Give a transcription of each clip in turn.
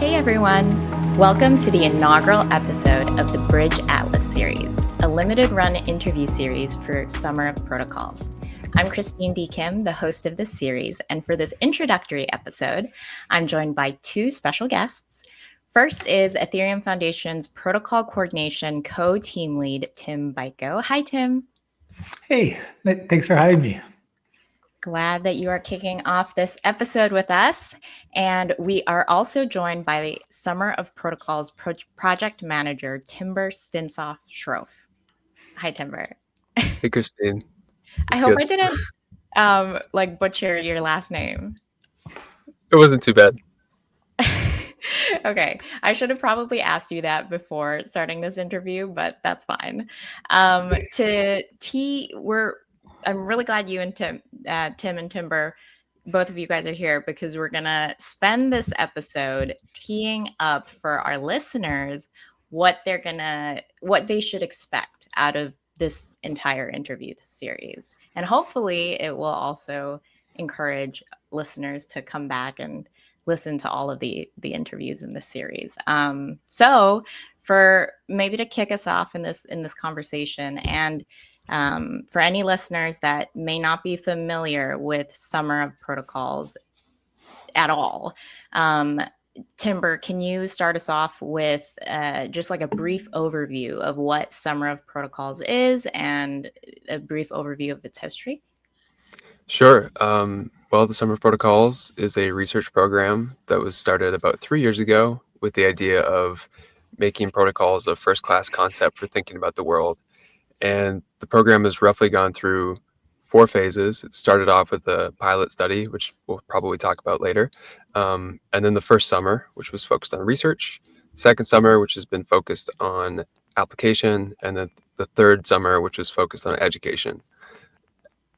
Hey everyone! Welcome to the inaugural episode of the Bridge Atlas series, a limited run interview series for Summer of Protocols. I'm Christine D. Kim, the host of this series, and for this introductory episode, I'm joined by two special guests. First is Ethereum Foundation's Protocol Coordination Co-Team Lead, Tim Beiko. Hi, Tim. Hey, thanks for having me. Glad that you are kicking off this episode with us. And we are also joined by the Summer of Protocols project manager, Stinson-Schroff. Hi, Timber. Hey, Christine. I hope I didn't butcher your last name. It wasn't too bad. Okay. I should have probably asked you that before starting this interview, but that's fine. I'm really glad you and Tim and Timber, both of you guys are here because we're going to spend this episode teeing up for our listeners what they should expect out of this entire interview series. And hopefully it will also encourage listeners to come back and listen to all of the interviews in this series. So for maybe to kick us off in this conversation, and for any listeners that may not be familiar with Summer of Protocols at all, Timber, can you start us off with just like a brief overview of what Summer of Protocols is and a brief overview of its history? Sure. Well, the Summer of Protocols is a research program that was started about 3 years ago with the idea of making protocols a first-class concept for thinking about the world. And the program has roughly gone through 4 phases. It started off with a pilot study, which we'll probably talk about later. And then the first summer, which was focused on research. The second summer, which has been focused on application. And then the third summer, which was focused on education.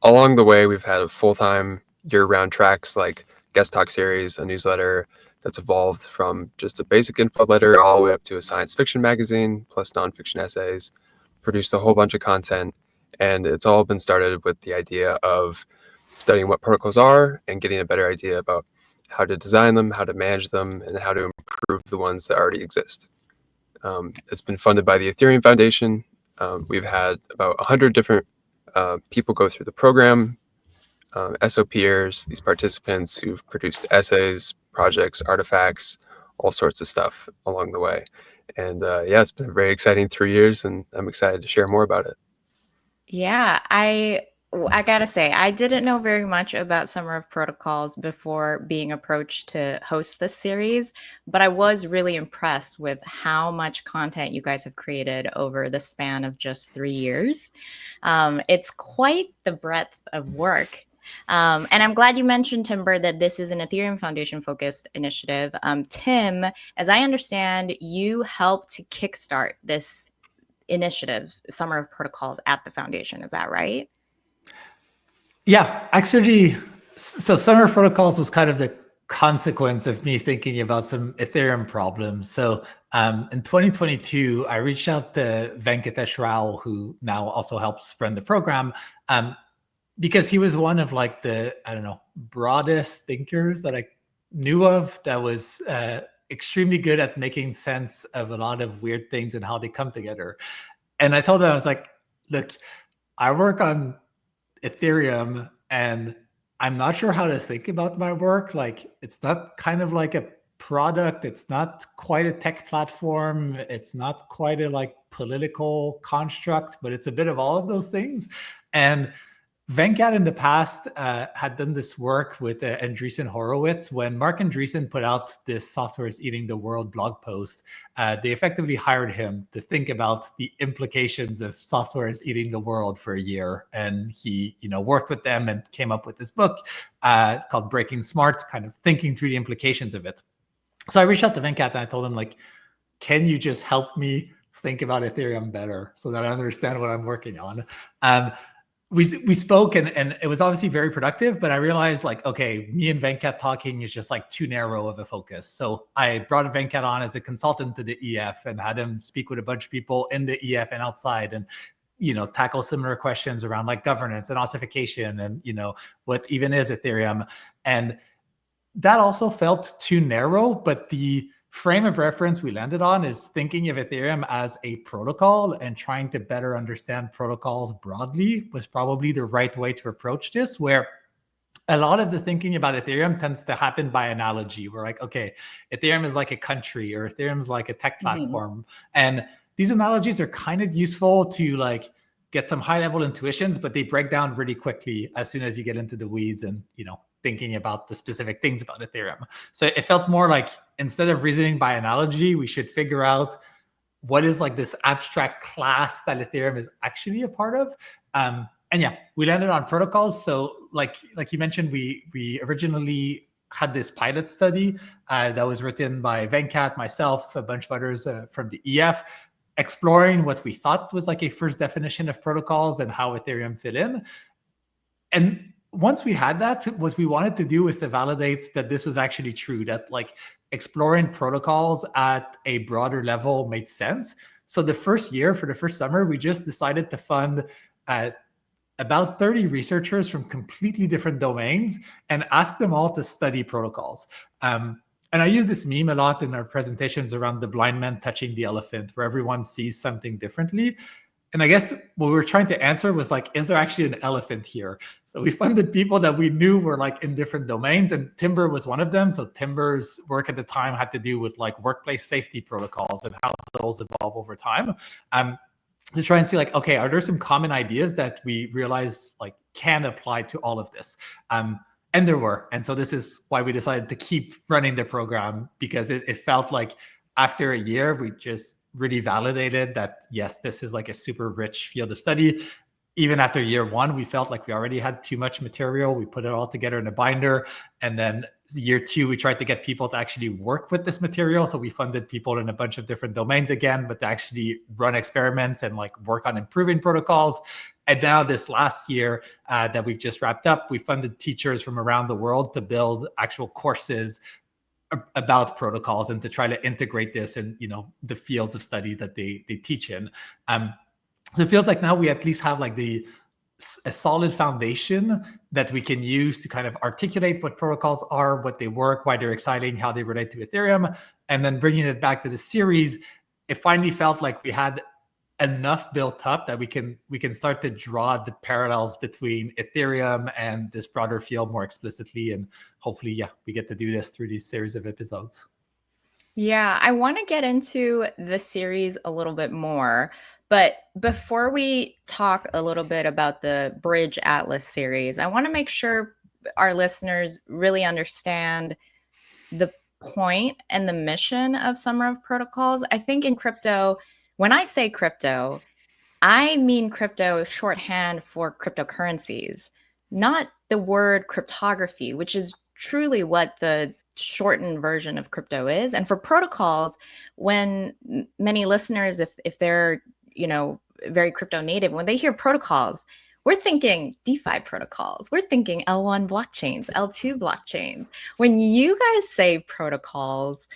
Along the way, we've had full-time year-round tracks like guest talk series, a newsletter that's evolved from just a basic info letter all the way up to a science fiction magazine, plus nonfiction essays. Produced a whole bunch of content, and it's all been started with the idea of studying what protocols are and getting a better idea about how to design them, how to manage them, and how to improve the ones that already exist. It's been funded by the Ethereum Foundation. We've had about 100 different people go through the program, SOPers, these participants who've produced essays, projects, artifacts, all sorts of stuff along the way. And it's been a very exciting 3 years, and I'm excited to share more about it. Yeah, I gotta say, I didn't know very much about Summer of Protocols before being approached to host this series, but I was really impressed with how much content you guys have created over the span of just 3 years. It's quite the breadth of work. And I'm glad you mentioned, Timber, that this is an Ethereum Foundation focused initiative. Tim, as I understand, you helped to kickstart this initiative, Summer of Protocols, at the foundation. Is that right? Yeah, actually, so Summer of Protocols was kind of the consequence of me thinking about some Ethereum problems. So in 2022, I reached out to Venkatesh Rao, who now also helps run the program, because he was one of like the, broadest thinkers that I knew of that was extremely good at making sense of a lot of weird things and how they come together. And I told him, I was like, look, I work on Ethereum and I'm not sure how to think about my work. Like, it's not kind of like a product. It's not quite a tech platform. It's not quite a like political construct, but it's a bit of all of those things. And Venkat in the past had done this work with Andreessen Horowitz. When Mark Andreessen put out this Software is Eating the World blog post, they effectively hired him to think about the implications of software is eating the world for a year. And he, worked with them and came up with this book called Breaking Smart, kind of thinking through the implications of it. So I reached out to Venkat and I told him, like, can you just help me think about Ethereum better so that I understand what I'm working on? We spoke and it was obviously very productive, but I realized like, okay, me and Venkat talking is just like too narrow of a focus. So I brought Venkat on as a consultant to the EF and had him speak with a bunch of people in the EF and outside and, tackle similar questions around like governance and ossification and, what even is Ethereum. And that also felt too narrow, but the frame of reference we landed on is thinking of Ethereum as a protocol and trying to better understand protocols broadly was probably the right way to approach this, where a lot of the thinking about Ethereum tends to happen by analogy. We're like, okay, Ethereum is like a country, or Ethereum is like a tech platform. And these analogies are kind of useful to like get some high level intuitions, but they break down really quickly as soon as you get into the weeds and, thinking about the specific things about Ethereum. So it felt more like, instead of reasoning by analogy, we should figure out what is like this abstract class that Ethereum is actually a part of. And yeah, we landed on protocols. So like you mentioned, we originally had this pilot study that was written by Venkat, myself, a bunch of others from the EF, exploring what we thought was like a first definition of protocols and how Ethereum fit in. And once we had that, what we wanted to do was to validate that this was actually true, that like exploring protocols at a broader level made sense. So the first year, for the first summer, we just decided to fund about 30 researchers from completely different domains and ask them all to study protocols. And I use this meme a lot in our presentations around the blind man touching the elephant, where everyone sees something differently. And I guess what we were trying to answer was like, is there actually an elephant here? So we funded people that we knew were like in different domains, and Timber was one of them. So Timber's work at the time had to do with like workplace safety protocols and how those evolve over time. To try and see like, okay, are there some common ideas that we realize like can apply to all of this? And there were. And so this is why we decided to keep running the program, because it felt like after a year, we just really validated that, yes, this is like a super rich field of study. Even after year one, we felt like we already had too much material. We put it all together in a binder. And then year two, we tried to get people to actually work with this material. So we funded people in a bunch of different domains again, but to actually run experiments and like work on improving protocols. And now this last year that we've just wrapped up, we funded teachers from around the world to build actual courses about protocols and to try to integrate this in the fields of study that they teach in. So it feels like now we at least have like a solid foundation that we can use to kind of articulate what protocols are, what they work, why they're exciting, how they relate to Ethereum, and then bringing it back to the series. It finally felt like we had enough built up that we can start to draw the parallels between Ethereum and this broader field more explicitly. And hopefully, we get to do this through these series of episodes. Yeah, I want to get into the series a little bit more. But before we talk a little bit about the Bridge Atlas series, I want to make sure our listeners really understand the point and the mission of Summer of Protocols. I think in crypto, when I say crypto, I mean crypto shorthand for cryptocurrencies, not the word cryptography, which is truly what the shortened version of crypto is. And for protocols, when many listeners, if they're, very crypto native, when they hear protocols, we're thinking DeFi protocols. We're thinking L1 blockchains, L2 blockchains. When you guys say protocols,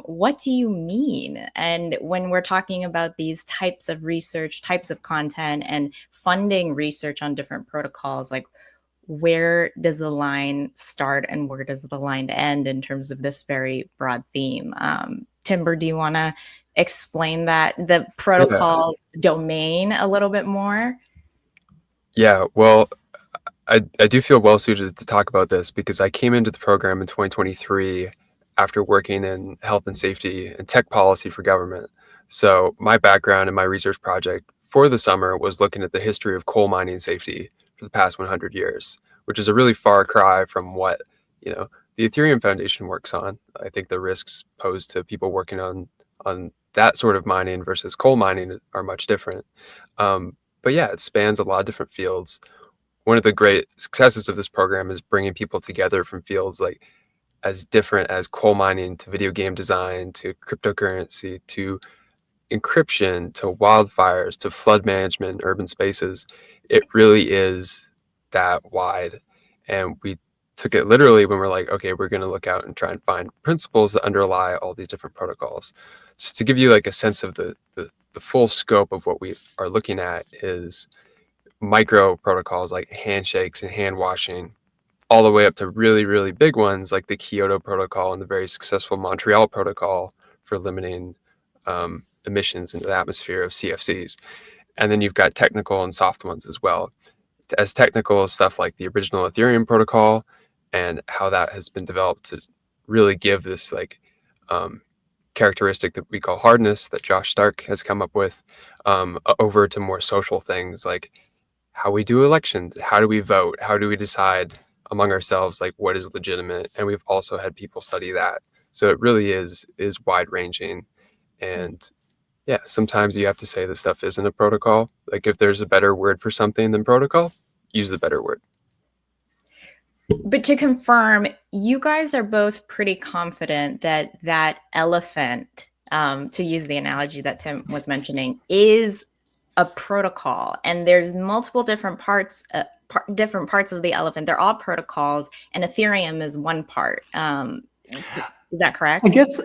what do you mean? And when we're talking about these types of research, types of content, and funding research on different protocols, like where does the line start and where does the line end in terms of this very broad theme? Timber, do you want to explain the protocol domain a little bit more? Yeah, well, I do feel well suited to talk about this because I came into the program in 2023 after working in health and safety and tech policy for government. So my background in my research project for the summer was looking at the history of coal mining safety for the past 100 years, which is a really far cry from what, the Ethereum Foundation works on. I think the risks posed to people working on that sort of mining versus coal mining are much different. But yeah, it spans a lot of different fields. One of the great successes of this program is bringing people together from fields like as different as coal mining to video game design to cryptocurrency to encryption to wildfires to flood management, urban spaces. It really is that wide. And we took it literally when we're like, okay, we're going to look out and try and find principles that underlie all these different protocols. So to give you like a sense of the full scope of what we are looking at is micro protocols like handshakes and hand washing, all the way up to really, really big ones like the Kyoto Protocol and the very successful Montreal Protocol for limiting emissions into the atmosphere of CFCs. And then you've got technical and soft ones as well. As technical as stuff like the original Ethereum protocol and how that has been developed to really give this like characteristic that we call hardness that Josh Stark has come up with, over to more social things like how we do elections, how do we vote, how do we decide among ourselves like what is legitimate. And we've also had people study that. So it really is wide ranging. And yeah, sometimes you have to say this stuff isn't a protocol. Like if there's a better word for something than protocol, use the better word. But to confirm, you guys are both pretty confident that that elephant, to use the analogy that Tim was mentioning, is a protocol, and there's multiple different parts of the elephant. They're all protocols, and Ethereum is one part. Is that correct? I guess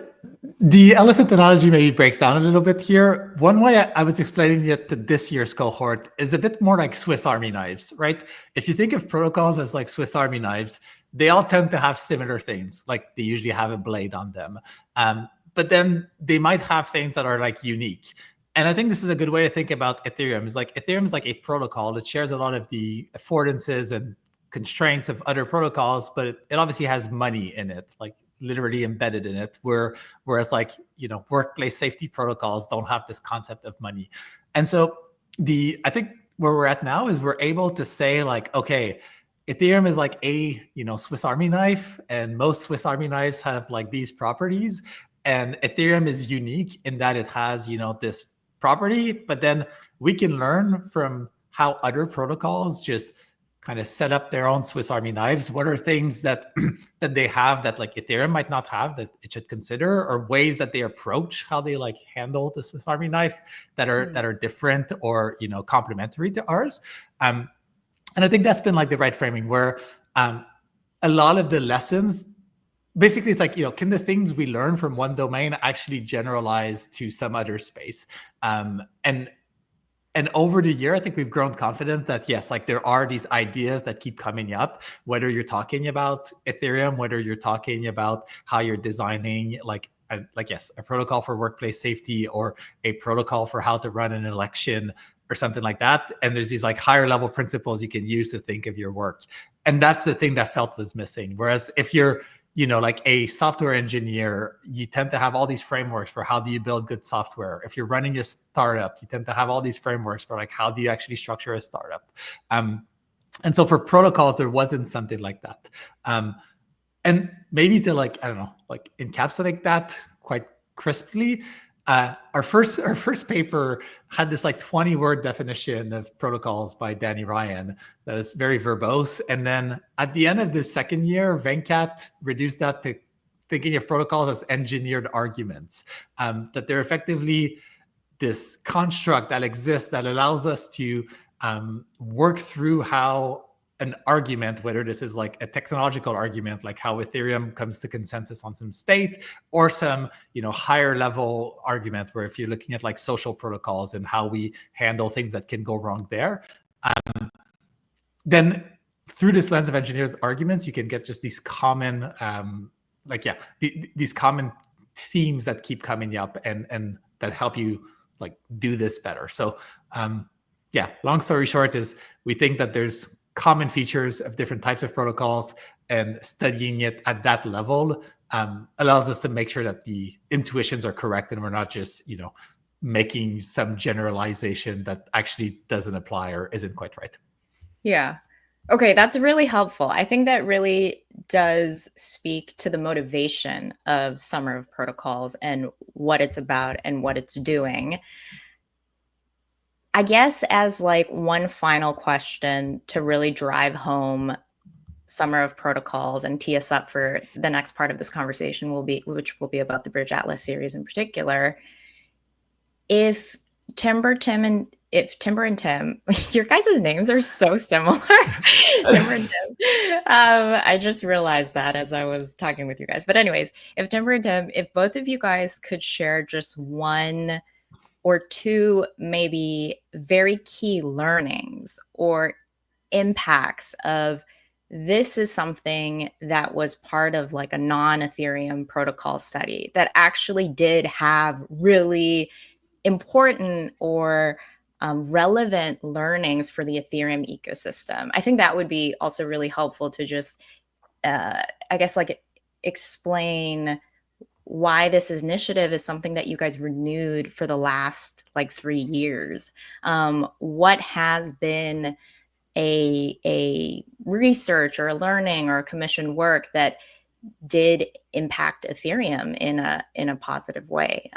the elephant analogy maybe breaks down a little bit here. One way I was explaining it to this year's cohort is a bit more like Swiss Army knives, right? If you think of protocols as like Swiss Army knives, they all tend to have similar things. Like they usually have a blade on them. But then they might have things that are like unique. And I think this is a good way to think about Ethereum. It's like Ethereum is like a protocol that shares a lot of the affordances and constraints of other protocols, but it obviously has money in it, like literally embedded in it, whereas like, workplace safety protocols don't have this concept of money. And so I think where we're at now is we're able to say like, okay, Ethereum is like a, Swiss Army knife, and most Swiss Army knives have like these properties. And Ethereum is unique in that it has, this property, but then we can learn from how other protocols just kind of set up their own Swiss Army knives. What are things that that they have that like Ethereum might not have that it should consider, or ways that they approach how they like handle the Swiss Army knife that are different or complementary to ours. And I think that's been like the right framing where a lot of the lessons, basically it's like, can the things we learn from one domain actually generalize to some other space? And over the year, I think we've grown confident that yes, like there are these ideas that keep coming up, whether you're talking about Ethereum, whether you're talking about how you're designing a protocol for workplace safety, or a protocol for how to run an election or something like that. And there's these like higher level principles you can use to think of your work. And that's the thing that felt was missing. Whereas if you're like a software engineer, you tend to have all these frameworks for how do you build good software. If you're running a startup, you tend to have all these frameworks for like, how do you actually structure a startup? And so for protocols, there wasn't something like that. And maybe to like, I don't know, like encapsulate that quite crisply, our first paper had this like 20-word definition of protocols by Danny Ryan that was very verbose. And then at the end of the second year, Venkat reduced that to thinking of protocols as engineered arguments, that they're effectively this construct that exists that allows us to work through how an argument, whether this is like a technological argument, like how Ethereum comes to consensus on some state, or some, higher level argument where if you're looking at like social protocols and how we handle things that can go wrong there, then through this lens of engineered arguments, you can get just these common, these common themes that keep coming up and that help you like do this better. So long story short is we think that there's common features of different types of protocols, and studying it at that level allows us to make sure that the intuitions are correct and we're not just, making some generalization that actually doesn't apply or isn't quite right. Yeah. Okay, that's really helpful. I think that really does speak to the motivation of Summer of Protocols and what it's about and what it's doing. I guess as like one final question to really drive home Summer of Protocols and tee us up for the next part of this conversation which will be about the Bridge Atlas series in particular. If Timber and Tim, your guys' names are so similar. Timber and Tim. I just realized that as I was talking with you guys. But anyways, if Timber and Tim, if both of you guys could share just one or two maybe very key learnings or impacts of this is something that was part of like a non-Ethereum protocol study that actually did have really important or relevant learnings for the Ethereum ecosystem. I think that would be also really helpful to just, I guess, like explain why this initiative is something that you guys renewed for the last like 3 years. What has been a research or a learning or a commission work that did impact Ethereum in a positive way?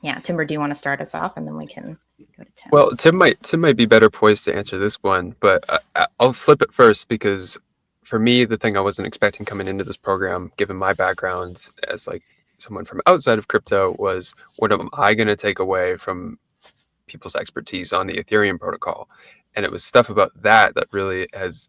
Yeah, Timber, do you want to start us off, and then we can go to Tim? Well, Tim might be better poised to answer this one, but I'll flip it first, because for me, the thing I wasn't expecting coming into this program, given my background as like someone from outside of crypto, was what am I going to take away from people's expertise on the Ethereum protocol? And it was stuff about that really has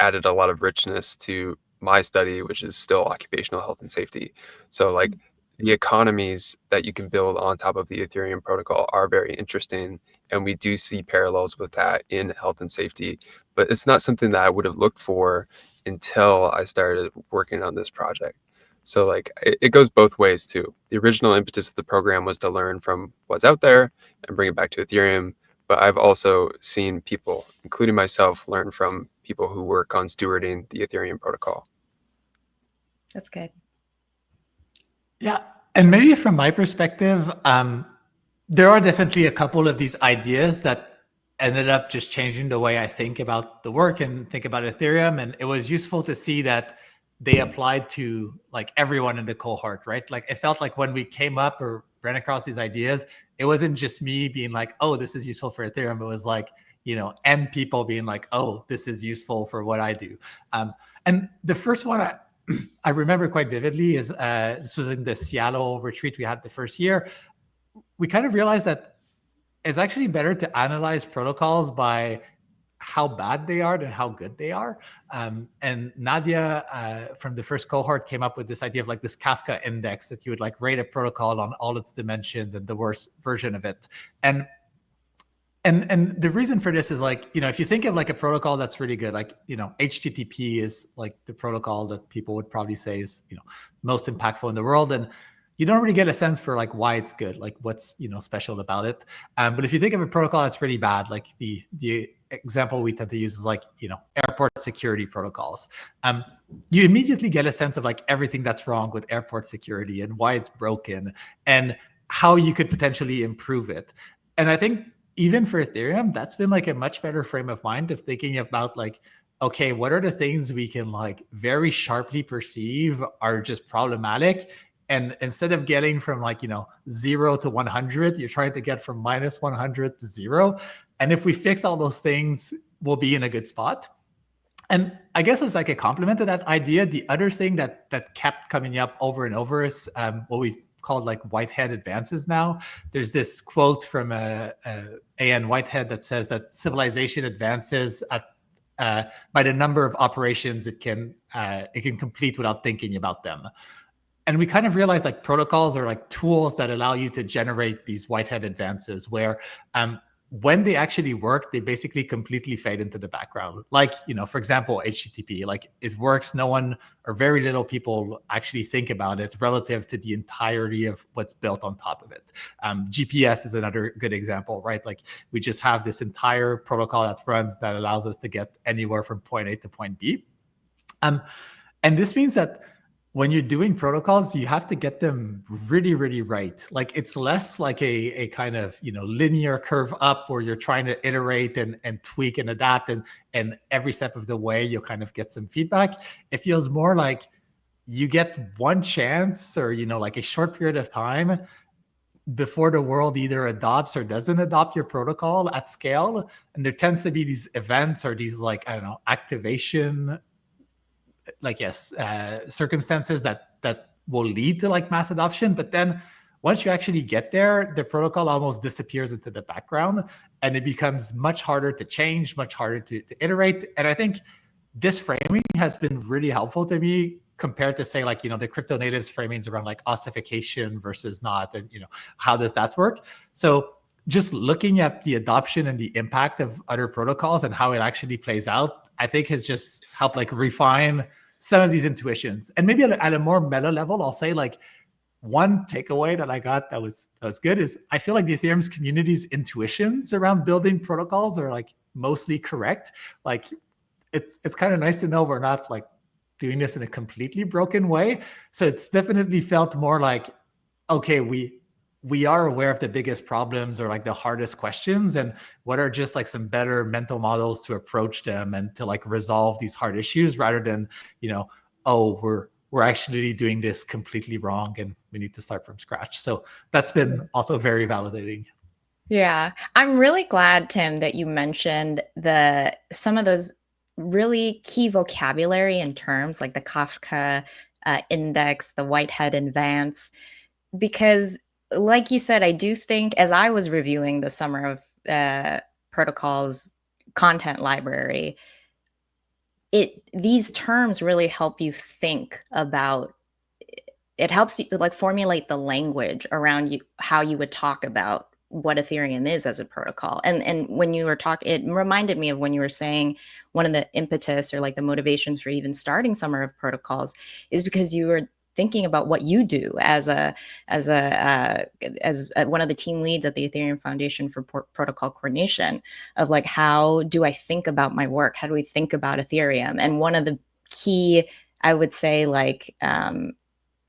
added a lot of richness to my study, which is still occupational health and safety. So like the economies that you can build on top of the Ethereum protocol are very interesting. And we do see parallels with that in health and safety, but it's not something that I would have looked for until I started working on this project. So like it goes both ways too. The original impetus of the program was to learn from what's out there and bring it back to Ethereum. But I've also seen people, including myself, learn from people who work on stewarding the Ethereum protocol. That's good. Yeah, and maybe from my perspective, there are definitely a couple of these ideas that ended up just changing the way I think about the work and think about Ethereum. And it was useful to see that they applied to like everyone in the cohort, right? Like it felt like when we came up or ran across these ideas, it wasn't just me being like, oh, this is useful for Ethereum. It was like, and people being like, oh, this is useful for what I do. And the first one I remember quite vividly is this was in the Seattle retreat we had the first year. We kind of realized that it's actually better to analyze protocols by how bad they are than how good they are. And Nadia from the first cohort came up with this idea of like this Kafka index that you would like rate a protocol on all its dimensions and the worst version of it. And the reason for this is like, if you think of like a protocol that's really good, like, HTTP is like the protocol that people would probably say is, most impactful in the world. And you don't really get a sense for like why it's good, like what's, special about it. But if you think of a protocol that's really bad, like the example we tend to use is like, airport security protocols. You immediately get a sense of like everything that's wrong with airport security and why it's broken and how you could potentially improve it. And I think even for Ethereum, that's been like a much better frame of mind of thinking about like, okay, what are the things we can like very sharply perceive are just problematic? And instead of getting from like, 0 to 100, you're trying to get from -100 to 0. And if we fix all those things, we'll be in a good spot. And I guess it's like a complement to that idea. The other thing that kept coming up over and over is what we've called like Whitehead advances now. There's this quote from A.N. Whitehead that says that civilization advances by the number of operations it can complete without thinking about them. And we kind of realized like protocols are like tools that allow you to generate these Whitehead advances where when they actually work, they basically completely fade into the background. Like, for example, HTTP, like it works. No one or very little people actually think about it relative to the entirety of what's built on top of it. GPS is another good example, right? Like we just have this entire protocol that runs that allows us to get anywhere from point A to point B. And this means that when you're doing protocols, you have to get them really, really right. Like it's less like a kind of, linear curve up where you're trying to iterate and tweak and adapt. And every step of the way, you'll kind of get some feedback. It feels more like you get one chance or, like a short period of time before the world either adopts or doesn't adopt your protocol at scale. And there tends to be these events or these like, I don't know, activation circumstances that will lead to like mass adoption. But then once you actually get there, the protocol almost disappears into the background and it becomes much harder to change, much harder to iterate. And I think this framing has been really helpful to me compared to say like, the crypto natives framings around like ossification versus not, and how does that work? So just looking at the adoption and the impact of other protocols and how it actually plays out, I think has just helped like refine some of these intuitions. And maybe at a more meta level, I'll say like one takeaway that I got that was good is I feel like the Ethereum's community's intuitions around building protocols are like mostly correct. Like it's kind of nice to know we're not like doing this in a completely broken way. So it's definitely felt more like, okay, we are aware of the biggest problems or like the hardest questions, and what are just like some better mental models to approach them and to like resolve these hard issues, rather than, oh, we're actually doing this completely wrong and we need to start from scratch. So that's been also very validating. Yeah, I'm really glad, Tim, that you mentioned some of those really key vocabulary and terms like the Kafka index, the Whitehead advance, because like you said, I do think as I was reviewing the Summer of Protocols content library, these terms really help you think about, it helps you like formulate the language around how you would talk about what Ethereum is as a protocol. And when you were talking, it reminded me of when you were saying one of the impetus or like the motivations for even starting Summer of Protocols is because you were thinking about what you do as one of the team leads at the Ethereum Foundation for Protocol Coordination, of like, how do I think about my work? How do we think about Ethereum? And one of the key, I would say, like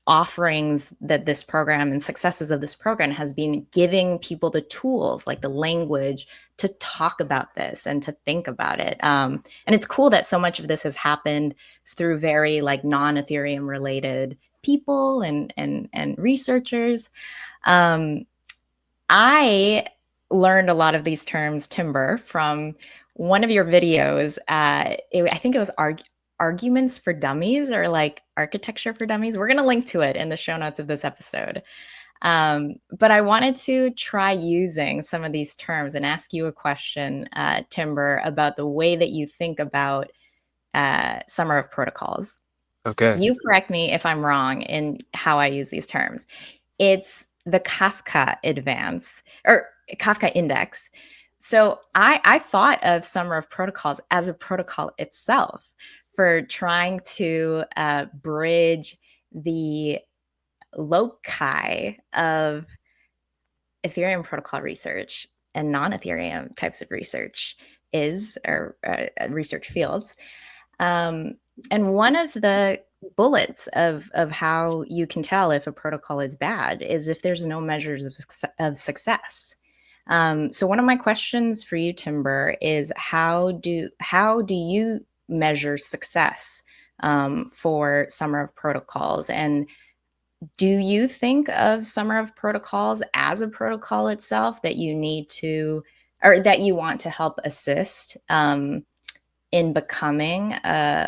offerings that this program and successes of this program has been giving people the tools, like the language, to talk about this and to think about it. And it's cool that so much of this has happened through very like non-Ethereum related people and researchers. I learned a lot of these terms, Timber, from one of your videos. I think it was Arguments for Dummies, or like Architecture for Dummies. We're going to link to it in the show notes of this episode. But I wanted to try using some of these terms and ask you a question, Timber, about the way that you think about Summer of Protocols. Okay. You correct me if I'm wrong in how I use these terms. It's the Kafka advance or Kafka index. So I thought of Summer of Protocols as a protocol itself for trying to bridge the loci of Ethereum protocol research and non-Ethereum types of research research fields. And one of the bullets of how you can tell if a protocol is bad is if there's no measures of success. So one of my questions for you, Timber, is how do you measure success for Summer of Protocols? And do you think of Summer of Protocols as a protocol itself that you need to, or that you want to help assist in becoming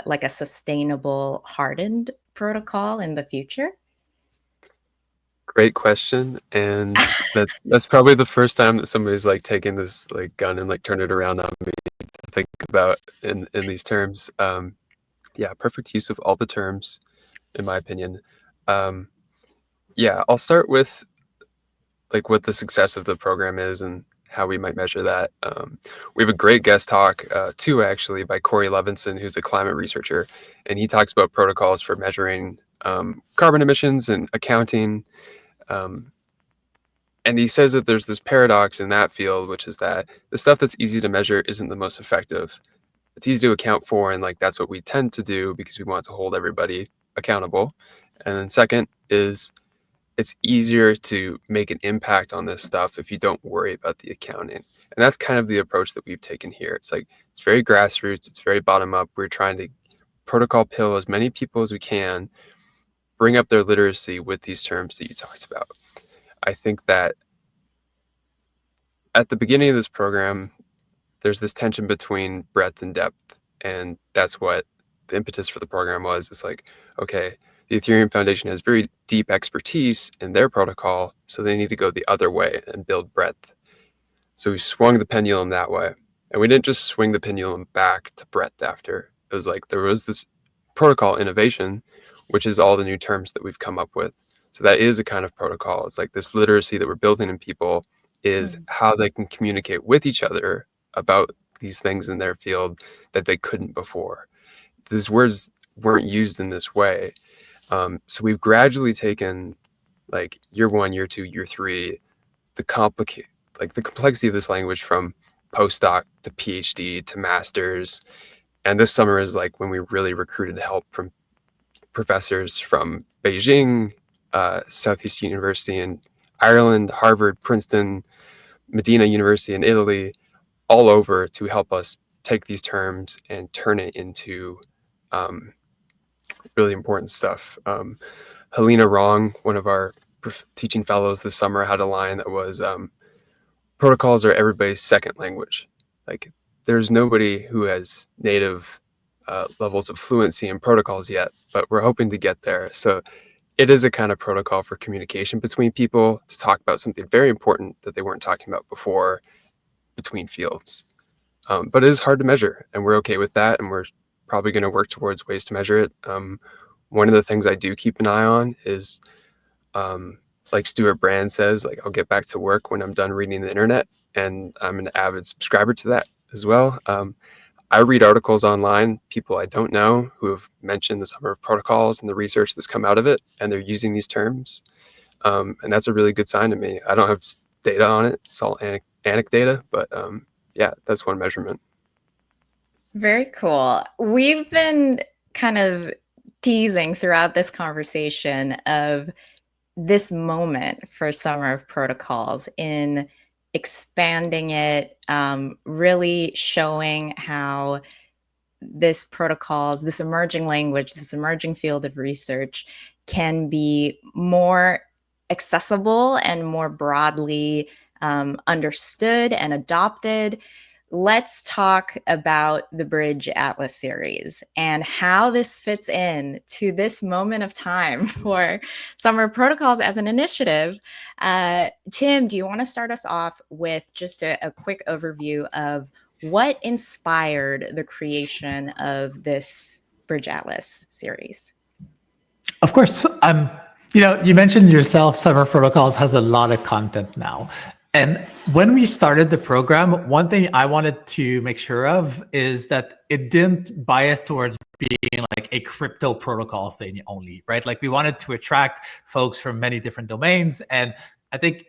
like a sustainable, hardened protocol in the future? Great question, and that's probably the first time that somebody's like taken this like gun and like turned it around on me to think about in these terms. Yeah, perfect use of all the terms, in my opinion. Yeah, I'll start with like what the success of the program is and how we might measure that. We have a great guest talk, too, actually, by Corey Levinson, who's a climate researcher, and he talks about protocols for measuring carbon emissions and accounting. And he says that there's this paradox in that field, which is that the stuff that's easy to measure isn't the most effective. It's easy to account for, and like that's what we tend to do because we want to hold everybody accountable. And then second is it's easier to make an impact on this stuff if you don't worry about the accounting. And that's kind of the approach that we've taken here. It's like, it's very grassroots. It's very bottom up. We're trying to protocol pill as many people as we can, bring up their literacy with these terms that you talked about. I think that at the beginning of this program, there's this tension between breadth and depth. And that's what the impetus for the program was. It's like, okay, the Ethereum Foundation has very deep expertise in their protocol, so they need to go the other way and build breadth. So we swung the pendulum that way. And we didn't just swing the pendulum back to breadth after. It was like there was this protocol innovation, which is all the new terms that we've come up with. So that is a kind of protocol. It's like this literacy that we're building in people is how they can communicate with each other about these things in their field that they couldn't before. These words weren't used in this way. So we've gradually taken like year 1, year 2, year 3, the complexity of this language from postdoc to PhD to masters. And this summer is like when we really recruited help from professors from Beijing, Southeastern University in Ireland, Harvard, Princeton, Medina University in Italy, all over to help us take these terms and turn it into really important stuff. Helena Rong, one of our teaching fellows this summer, had a line that was, protocols are everybody's second language. Like, there's nobody who has native levels of fluency in protocols yet, but we're hoping to get there. So it is a kind of protocol for communication between people to talk about something very important that they weren't talking about before between fields. But it is hard to measure, and we're okay with that, and we're probably going to work towards ways to measure it. One of the things I do keep an eye on is, like Stuart Brand says, like, I'll get back to work when I'm done reading the internet, and I'm an avid subscriber to that as well. I read articles online, people I don't know who have mentioned the Summer of Protocols and the research that's come out of it, and they're using these terms. And that's a really good sign to me. I don't have data on it. It's all anecdata, but yeah, that's one measurement. Very cool. We've been kind of teasing throughout this conversation of this moment for Summer of Protocols in expanding it, really showing how this protocols, this emerging language, this emerging field of research can be more accessible and more broadly understood and adopted. Let's talk about the Bridge Atlas series and how this fits in to this moment of time for Summer of Protocols as an initiative. Tim, do you want to start us off with just a quick overview of what inspired the creation of this Bridge Atlas series? Of course. You mentioned yourself, Summer Protocols has a lot of content now. And when we started the program, one thing I wanted to make sure of is that it didn't bias towards being like a crypto protocol thing only, right? Like, we wanted to attract folks from many different domains. And I think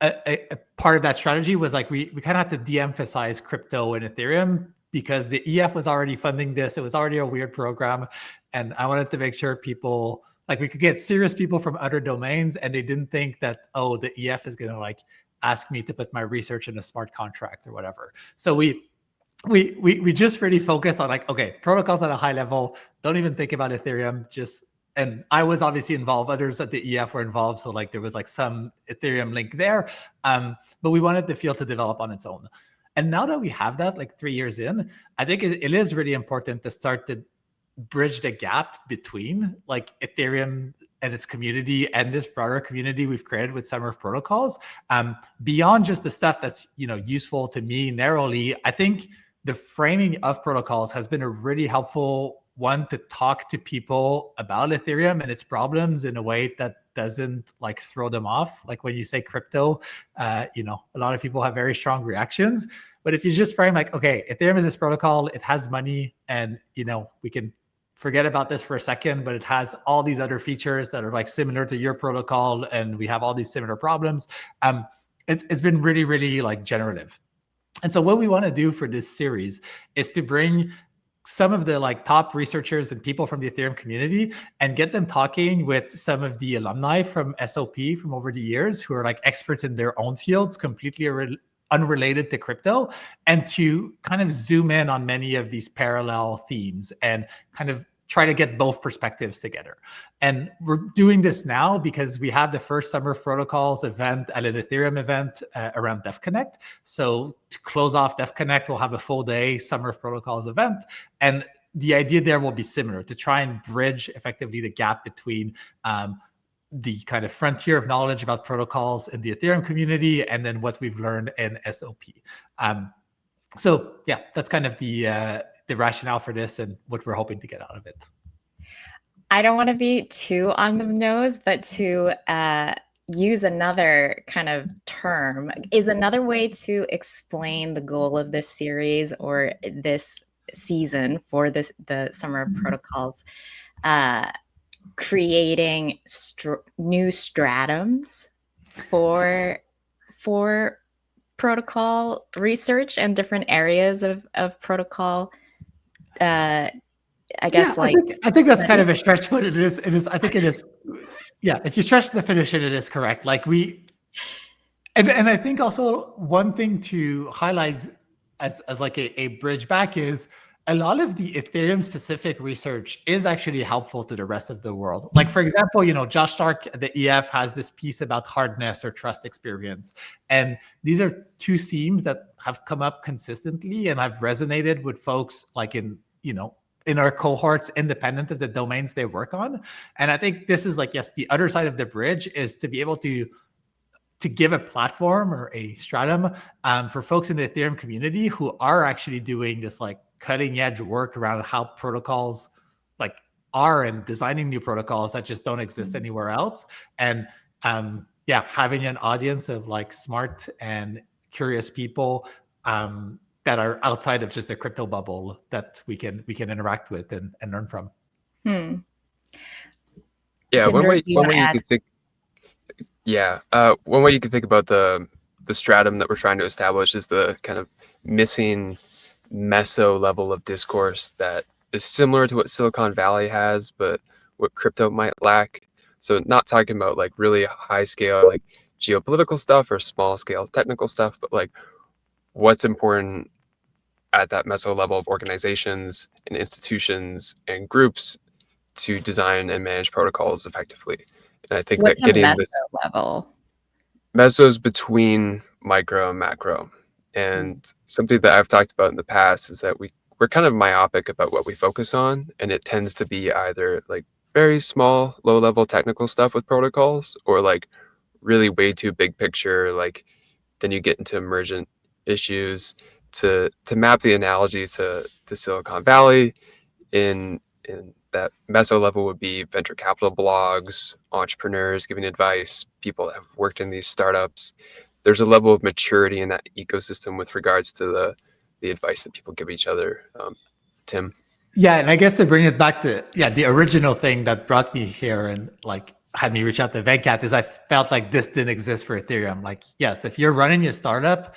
a part of that strategy was like, we kind of had to de-emphasize crypto and Ethereum because the EF was already funding this. It was already a weird program. And I wanted to make sure people, like, we could get serious people from other domains, and they didn't think that, oh, the EF is going to like ask me to put my research in a smart contract or whatever. So we just really focused on like, okay, protocols at a high level, don't even think about Ethereum, and I was obviously involved, others at the EF were involved. So like there was like some Ethereum link there, but we wanted the field to develop on its own. And now that we have that, like 3 years in, I think it is really important to start to bridge the gap between like Ethereum and its community and this broader community we've created with Summer of Protocols. Beyond just the stuff that's useful to me narrowly, I think the framing of protocols has been a really helpful one to talk to people about Ethereum and its problems in a way that doesn't like throw them off. Like when you say crypto, a lot of people have very strong reactions. But if you just frame like, okay, Ethereum is this protocol, it has money, and we can forget about this for a second, but it has all these other features that are like similar to your protocol, and we have all these similar problems. It's been really, really like generative. And so what we want to do for this series is to bring some of the like top researchers and people from the Ethereum community and get them talking with some of the alumni from SOP from over the years who are like experts in their own fields, completely unrelated to crypto, and to kind of zoom in on many of these parallel themes and kind of try to get both perspectives together. And we're doing this now because we have the first Summer of Protocols event at an Ethereum event around DevConnect. So to close off DevConnect, we'll have a full day Summer of Protocols event. And the idea there will be similar, to try and bridge effectively the gap between the kind of frontier of knowledge about protocols in the Ethereum community and then what we've learned in SOP. So yeah, that's kind of the rationale for this and what we're hoping to get out of it. I don't want to be too on the nose, but to use another kind of term, is another way to explain the goal of this series or this season for the Summer of Protocols, creating new stratums for protocol research and different areas of protocol. I guess I think that's kind of a stretch, but it is. I think it is. Yeah, if you stretch the definition, it is correct. Like and I think also one thing to highlight as like a bridge back is a lot of the Ethereum specific research is actually helpful to the rest of the world. Like, for example, Josh Stark, the EF, has this piece about hardness or trust experience. And these are two themes that have come up consistently and have resonated with folks like in our cohorts, independent of the domains they work on. And I think this is like, yes, the other side of the bridge is to be able to give a platform or a stratum for folks in the Ethereum community who are actually doing this like cutting edge work around how protocols like are and designing new protocols that just don't exist anywhere else. And having an audience of like smart and curious people that are outside of just the crypto bubble that we can interact with and learn from. Yeah, Timber, one way you could think. Yeah, one way you could think about the stratum that we're trying to establish is the kind of missing meso level of discourse that is similar to what Silicon Valley has, but what crypto might lack. So not talking about like really high scale like geopolitical stuff or small scale technical stuff, but like what's important at that meso level of organizations and institutions and groups to design and manage protocols effectively. And I think what's that getting a meso this level? mesos between micro and macro. And something that I've talked about in the past is that we're kind of myopic about what we focus on, and it tends to be either like very small, low-level technical stuff with protocols, or like really way too big picture. Like then you get into emergent issues. To map the analogy to Silicon Valley, in that meso level would be venture capital blogs, entrepreneurs giving advice, people that have worked in these startups. There's a level of maturity in that ecosystem with regards to the advice that people give each other. Tim? Yeah, and I guess to bring it back to the original thing that brought me here and like had me reach out to Venkat is I felt like this didn't exist for Ethereum. Like, yes, if you're running your startup,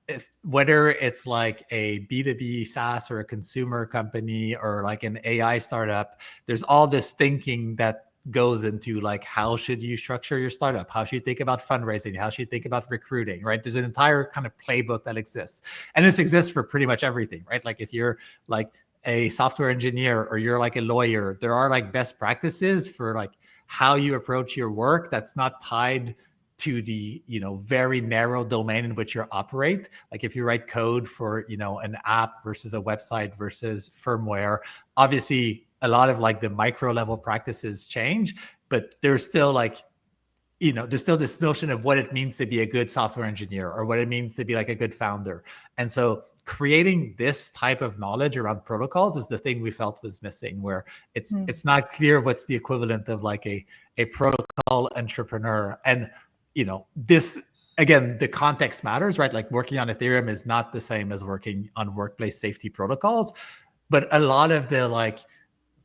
if whether it's like a B2B SaaS or a consumer company or like an AI startup, there's all this thinking that goes into like, how should you structure your startup? How should you think about fundraising? How should you think about recruiting, right? There's an entire kind of playbook that exists. And this exists for pretty much everything, right? Like if you're like a software engineer or you're like a lawyer, there are like best practices for like how you approach your work that's not tied to the very narrow domain in which you operate. Like if you write code for an app versus a website versus firmware, obviously a lot of like the micro level practices change, but there's still like there's still this notion of what it means to be a good software engineer or what it means to be like a good founder. And so creating this type of knowledge around protocols is the thing we felt was missing, where it's not clear what's the equivalent of like a protocol entrepreneur. And this, again, the context matters, right? Like working on Ethereum is not the same as working on workplace safety protocols, but a lot of the like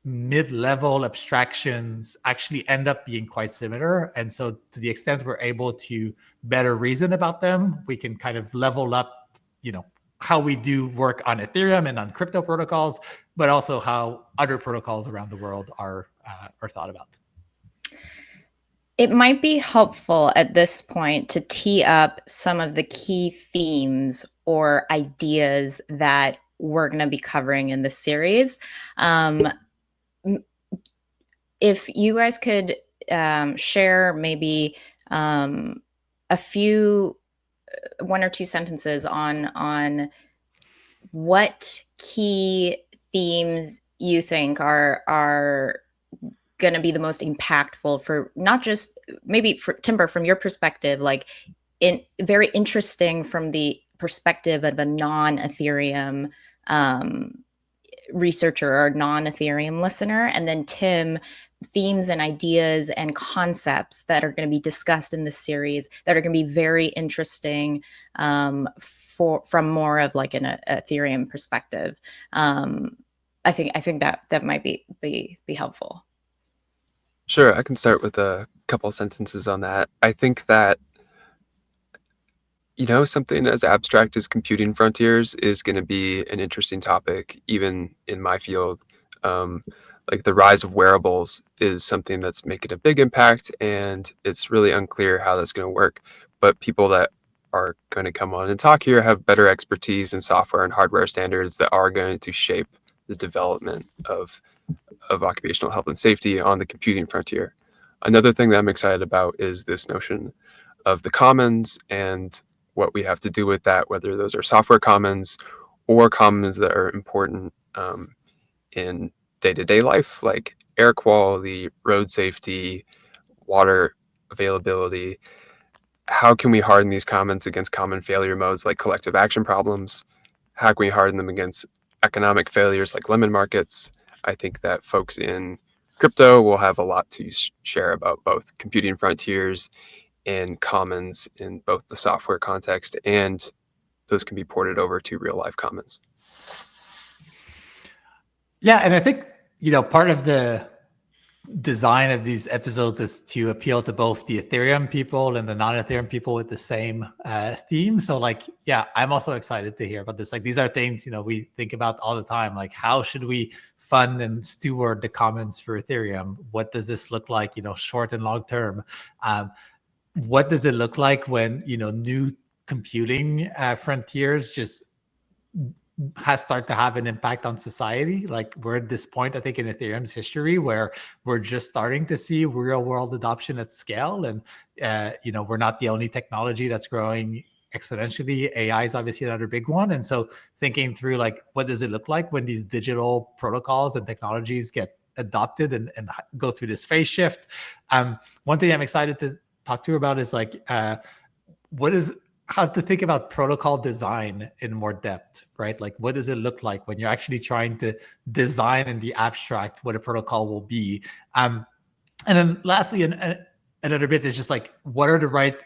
mid-level abstractions actually end up being quite similar. And so to the extent we're able to better reason about them, we can kind of level up, how we do work on Ethereum and on crypto protocols, but also how other protocols around the world are thought about. It might be helpful at this point to tee up some of the key themes or ideas that we're going to be covering in this series. If you guys could share maybe a few, one or two sentences on what key themes you think are going to be the most impactful for not just maybe for Timber, from your perspective, like very interesting from the perspective of a non-Ethereum researcher or non-Ethereum listener, and then Tim, themes and ideas and concepts that are going to be discussed in this series that are going to be very interesting from more of like an Ethereum perspective. I think that might be helpful. Sure, I can start with a couple sentences on that. I think that, something as abstract as computing frontiers is going to be an interesting topic, even in my field. Like the rise of wearables is something that's making a big impact, and it's really unclear how that's going to work. But people that are going to come on and talk here have better expertise in software and hardware standards that are going to shape the development of occupational health and safety on the computing frontier. Another thing that I'm excited about is this notion of the commons and what we have to do with that, whether those are software commons or commons that are important in day-to-day life, like air quality, road safety, water availability. How can we harden these commons against common failure modes like collective action problems? How can we harden them against economic failures like lemon markets? I think that folks in crypto will have a lot to share about both computing frontiers and commons in both the software context, and those can be ported over to real life commons. Yeah, and I think, part of the design of these episodes is to appeal to both the Ethereum people and the non-Ethereum people with the same theme. So like, yeah, I'm also excited to hear about this. Like, these are things, we think about all the time. Like, how should we fund and steward the commons for Ethereum? What does this look like, short and long term? What does it look like when, new computing frontiers just has started to have an impact on society? Like, we're at this point, I think, in Ethereum's history where we're just starting to see real world adoption at scale. And, we're not the only technology that's growing exponentially. AI is obviously another big one. And so thinking through, like, what does it look like when these digital protocols and technologies get adopted and go through this phase shift? One thing I'm excited to talk to you about is like, how to think about protocol design in more depth, right? Like, what does it look like when you're actually trying to design in the abstract what a protocol will be? And then lastly, another bit is just like, what are the right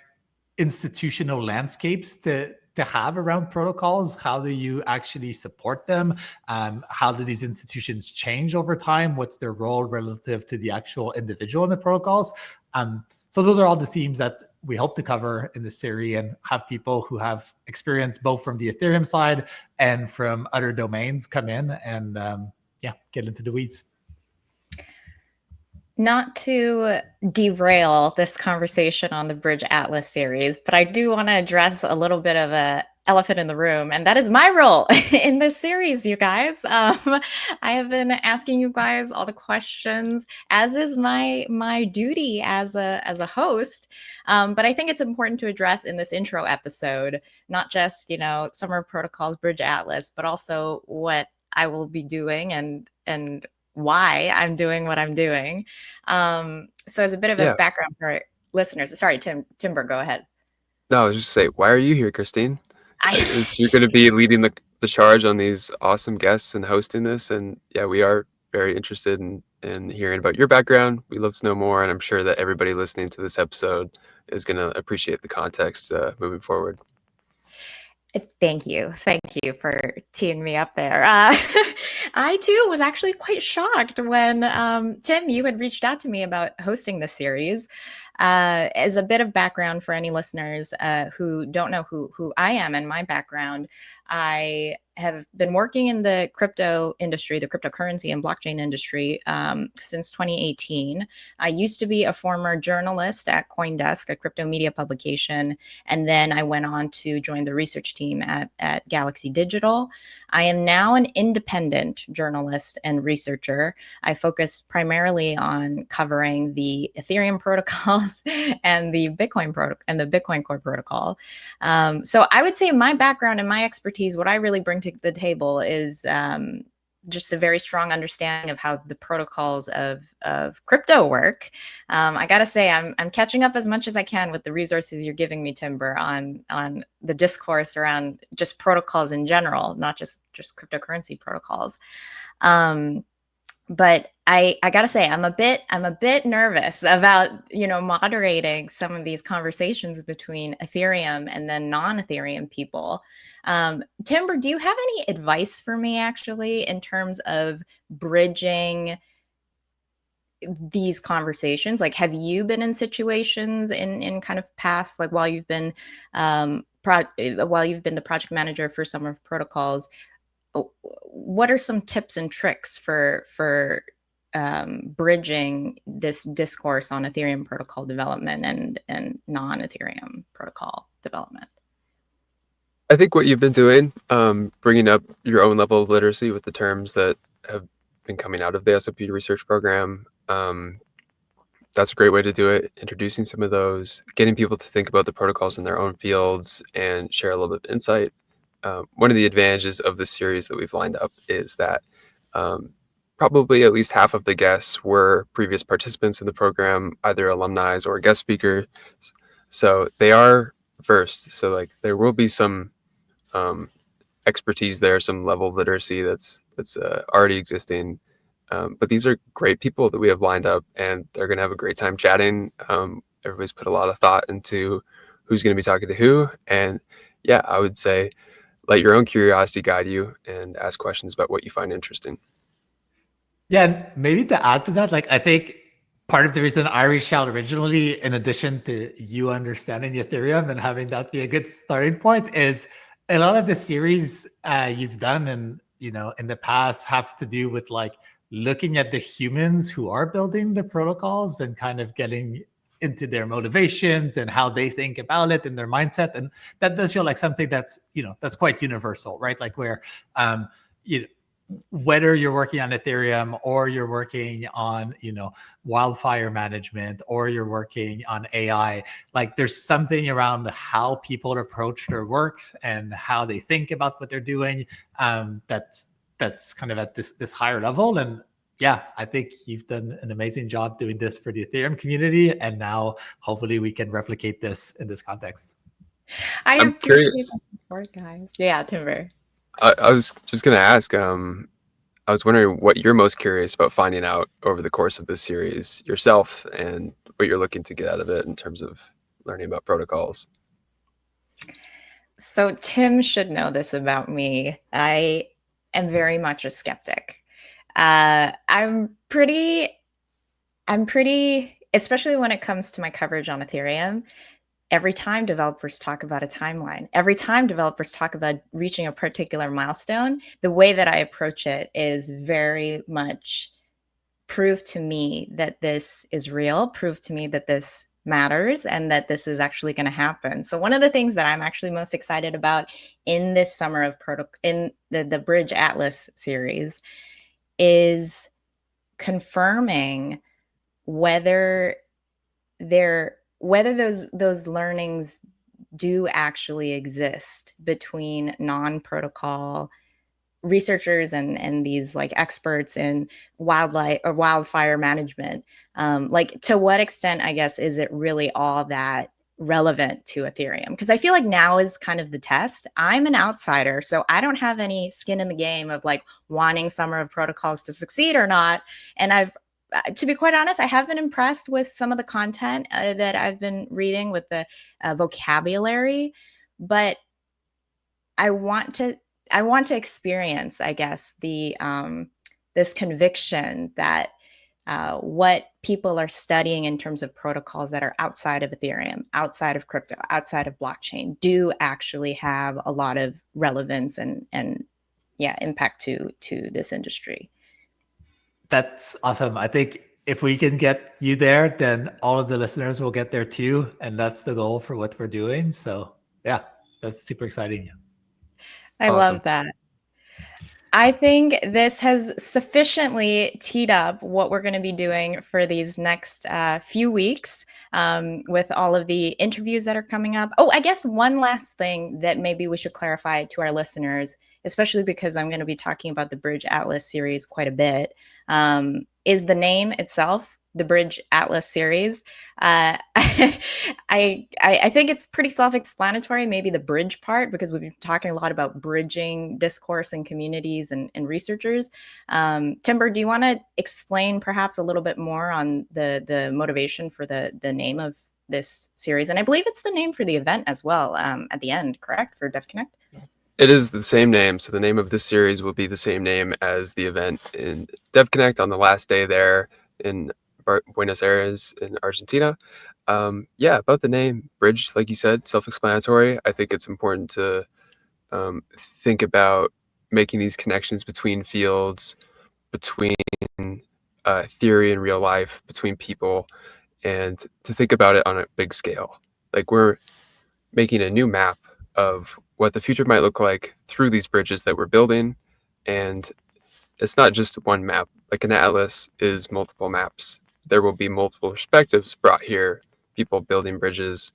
institutional landscapes to have around protocols? How do you actually support them? How do these institutions change over time? What's their role relative to the actual individual in the protocols? So those are all the themes that we hope to cover in this series, and have people who have experience both from the Ethereum side and from other domains come in and get into the weeds. Not to derail this conversation on the Bridge Atlas series, but I do want to address a little bit of a elephant in the room, and that is my role in this series, you guys. I have been asking you guys all the questions, as is my duty as a host. But I think it's important to address in this intro episode, not just Summer of Protocols, Bridge Atlas, but also what I will be doing and why I'm doing what I'm doing. So as a bit of a background for listeners, sorry, Timber, go ahead. No, I was just say, why are you here, Christine? You're going to be leading the charge on these awesome guests and hosting this. And yeah, we are very interested in hearing about your background. We'd love to know more. And I'm sure that everybody listening to this episode is going to appreciate the context moving forward. Thank you for teeing me up there. I too was actually quite shocked when Tim, you had reached out to me about hosting this series. As a bit of background for any listeners who don't know who I am and my background, I have been working in the crypto industry, the cryptocurrency and blockchain industry since 2018. I used to be a former journalist at CoinDesk, a crypto media publication, and then I went on to join the research team at Galaxy Digital. I am now an independent journalist and researcher. I focus primarily on covering the Ethereum protocols and the Bitcoin Core protocol. So I would say my background and my expertise, what I really bring to the table is just a very strong understanding of how the protocols of crypto work. I gotta say, I'm catching up as much as I can with the resources you're giving me, Timber, on the discourse around just protocols in general, not just cryptocurrency protocols. But I gotta say, I'm a bit nervous about, moderating some of these conversations between Ethereum and then non-Ethereum people. Timber, do you have any advice for me actually in terms of bridging these conversations? Like, have you been in situations in kind of past, like while you've been the project manager for Summer of Protocols? What are some tips and tricks for bridging this discourse on Ethereum protocol development and non-Ethereum protocol development? I think what you've been doing, bringing up your own level of literacy with the terms that have been coming out of the SOP research program, that's a great way to do it. Introducing some of those, getting people to think about the protocols in their own fields and share a little bit of insight. One of the advantages of the series that we've lined up is that probably at least half of the guests were previous participants in the program, either alumni or guest speakers. So they are versed. So like there will be some expertise there, some level of literacy that's already existing. But these are great people that we have lined up, and they're going to have a great time chatting. Everybody's put a lot of thought into who's going to be talking to who. And yeah, I would say let your own curiosity guide you and ask questions about what you find interesting. Yeah, and maybe to add to that, like I think part of the reason I reached out originally, in addition to you understanding Ethereum and having that be a good starting point, is a lot of the series you've done and in the past have to do with like looking at the humans who are building the protocols and kind of getting into their motivations and how they think about it and their mindset. And that does feel like something that's that's quite universal, right? Like where whether you're working on Ethereum or you're working on, wildfire management or you're working on AI, like there's something around how people approach their work and how they think about what they're doing. That's kind of at this higher level. And yeah, I think you've done an amazing job doing this for the Ethereum community. And now hopefully we can replicate this in this context. I'm appreciate curious. the support, guys. Yeah, Timber. I was just going to ask, I was wondering what you're most curious about finding out over the course of this series yourself and what you're looking to get out of it in terms of learning about protocols. So Tim should know this about me. I am very much a skeptic. I'm pretty, especially when it comes to my coverage on Ethereum. Every time developers talk about a timeline, every time developers talk about reaching a particular milestone, the way that I approach it is very much prove to me that this is real, prove to me that this matters and that this is actually going to happen. So one of the things that I'm actually most excited about in this summer of in the Bridge Atlas series is confirming whether those learnings do actually exist between non-protocol researchers and these like experts in wildlife or wildfire management. Like to what extent, I guess, is it really all that relevant to Ethereum? Because I feel like now is kind of the test. I'm an outsider, so I don't have any skin in the game of like wanting Summer of Protocols to succeed or not. And to be quite honest, I have been impressed with some of the content that I've been reading with the vocabulary, but I want to experience, I guess, the this conviction that what people are studying in terms of protocols that are outside of Ethereum, outside of crypto, outside of blockchain, do actually have a lot of relevance and impact to this industry. That's awesome. I think if we can get you there, then all of the listeners will get there too. And that's the goal for what we're doing. So yeah, that's super exciting. I Awesome. love that. I think this has sufficiently teed up what we're going to be doing for these next few weeks with all of the interviews that are coming up. Oh, I guess one last thing that maybe we should clarify to our listeners, especially because I'm going to be talking about the Bridge Atlas series quite a bit, is the name itself, the Bridge Atlas series. I think it's pretty self-explanatory, maybe the bridge part, because we've been talking a lot about bridging discourse and communities and researchers. Timber, do you want to explain perhaps a little bit more on the motivation for the name of this series? And I believe it's the name for the event as well, at the end, correct, for DevConnect? It is the same name. So the name of this series will be the same name as the event in DevConnect on the last day there in Buenos Aires in Argentina. About the name, Bridge, like you said, self-explanatory. I think it's important to think about making these connections between fields, between theory and real life, between people, and to think about it on a big scale. Like, we're making a new map of what the future might look like through these bridges that we're building. And it's not just one map. Like, an atlas is multiple maps. There will be multiple perspectives brought here, people building bridges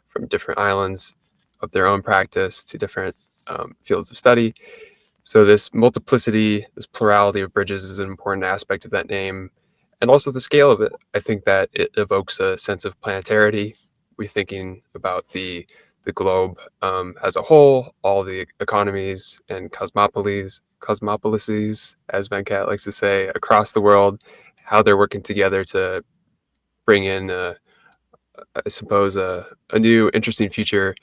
from different islands of their own practice to different fields of study. So this multiplicity, this plurality of bridges is an important aspect of that name. And also the scale of it. I think that it evokes a sense of planetarity. We're thinking about the globe as a whole, all the economies and cosmopolises, as Venkat likes to say, across the world, how they're working together to bring in, I suppose, a new interesting future.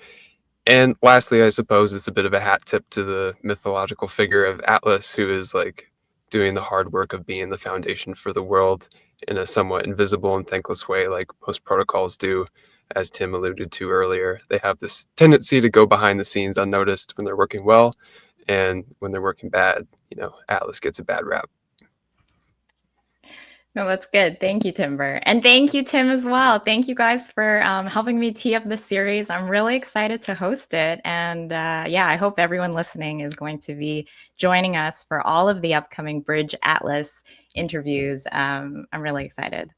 And lastly, I suppose it's a bit of a hat tip to the mythological figure of Atlas, who is like doing the hard work of being the foundation for the world in a somewhat invisible and thankless way, like most protocols do. As Tim alluded to earlier, they have this tendency to go behind the scenes unnoticed when they're working well, and when they're working bad, Atlas gets a bad rap. No, that's good. Thank you, Timber. And thank you, Tim, as well. Thank you guys for helping me tee up this series. I'm really excited to host it. And I hope everyone listening is going to be joining us for all of the upcoming Bridge Atlas interviews. I'm really excited.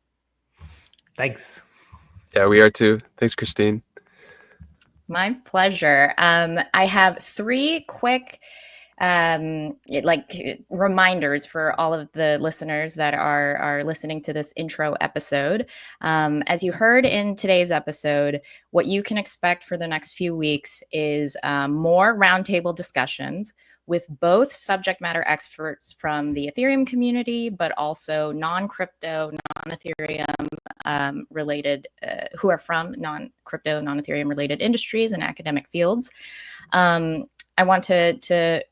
Thanks. Yeah, we are too. Thanks, Christine. My pleasure. I have 3 quick reminders for all of the listeners that are listening to this intro episode. As you heard in today's episode, what you can expect for the next few weeks is more roundtable discussions with both subject matter experts from the Ethereum community, but also non-crypto, non-Ethereum related, who are from non-crypto, non-Ethereum related industries and academic fields. I want to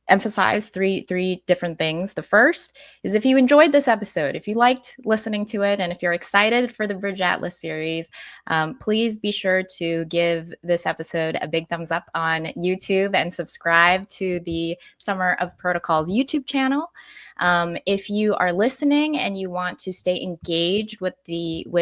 emphasize three different things. The first is, if you enjoyed this episode, if you liked listening to it, and if you're excited for the Bridge Atlas series, please be sure to give this episode a big thumbs up on YouTube and subscribe to the Summer of Protocols YouTube channel. If you are listening and you want to stay engaged with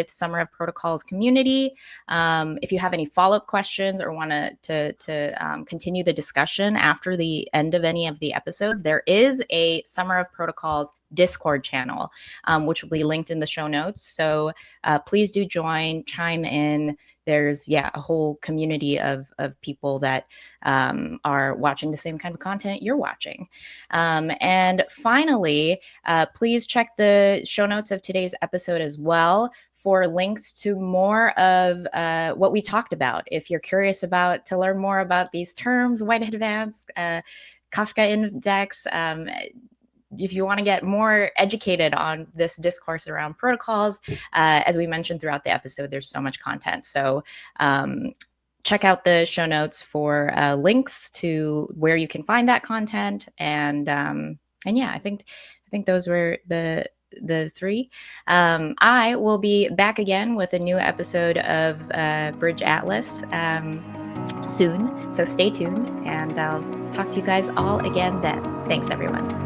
Summer of Protocols community, if you have any follow-up questions or want to continue the discussion after the end of any of the episodes, there is a Summer of Protocols Discord channel, which will be linked in the show notes. So please do join, chime in. There's a whole community of people that are watching the same kind of content you're watching. And finally, please check the show notes of today's episode as well for links to more of what we talked about. If you're curious to learn more about these terms, Whitehead Advanced, Kafka Index, if you want to get more educated on this discourse around protocols, as we mentioned throughout the episode, there's so much content. So check out the show notes for links to where you can find that content. And I think those were the 3. I will be back again with a new episode of Bridge Atlas soon. So stay tuned, and I'll talk to you guys all again then. Thanks, everyone.